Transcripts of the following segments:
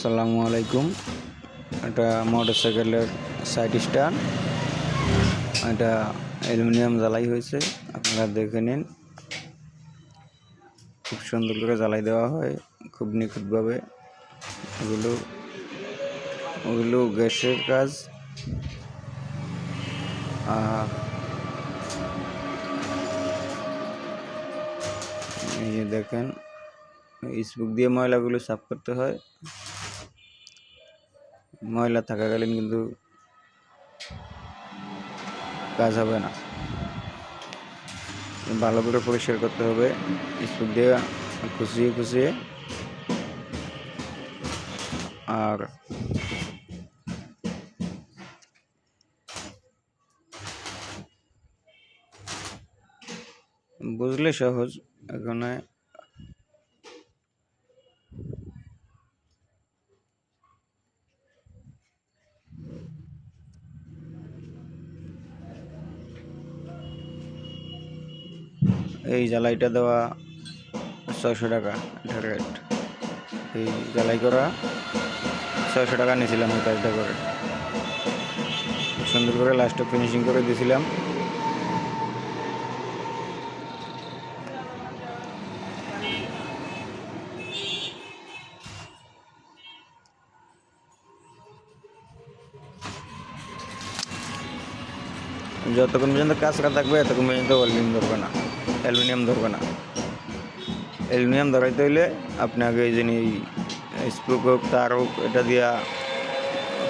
আসসালামু আলাইকুম। এটা মোটরসাইকেলের সাইড স্ট্যান্ড। এটা অ্যালুমিনিয়াম জ্বালাই হয়েছে, আপনারা দেখে নিন। খুব সুন্দর করে জ্বালাই দেওয়া হয়, খুব নিখুঁতভাবে। ওগুলো গ্যাসের কাজ। আর এই যে দেখেন, স্পুক দিয়ে ময়লাগুলো সাফ করতে হয়। ময়লা থাকাকালীন কিন্তু কাজ হবে না, ভালো করে পরিষ্কার করতে হবে স্পুক দিয়ে খুঁচিয়ে খুঁচিয়ে। আর বুঝলে সহজ। এখানে এই জ্বালাইটা দেওয়া 600 টাকা, এটা রেট। এই জ্বালাই করা 600 টাকা নিয়েছিলাম এই কাজটা করে। সুন্দর করে লাস্টে ফিনিশিং করে দিয়েছিলাম। যতক্ষণ পর্যন্ত কাজটা থাকবে ততক্ষণ পর্যন্ত অ্যালুমিনিয়াম ধরবে না। অ্যালুমিনিয়াম ধরাইতে হইলে আপনাকে এই যে স্প্রুক হোক, তার হোক, এটা দিয়া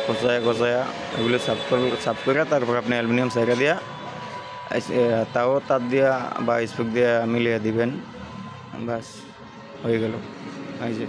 কচায়া এগুলো সাফ করে তারপর আপনি অ্যালুমিনিয়াম সাইডা দিয়া তাও তার দিয়া বা স্প্রুক দিয়া মিলিয়ে দিবেন, বাস হয়ে গেল। এই যে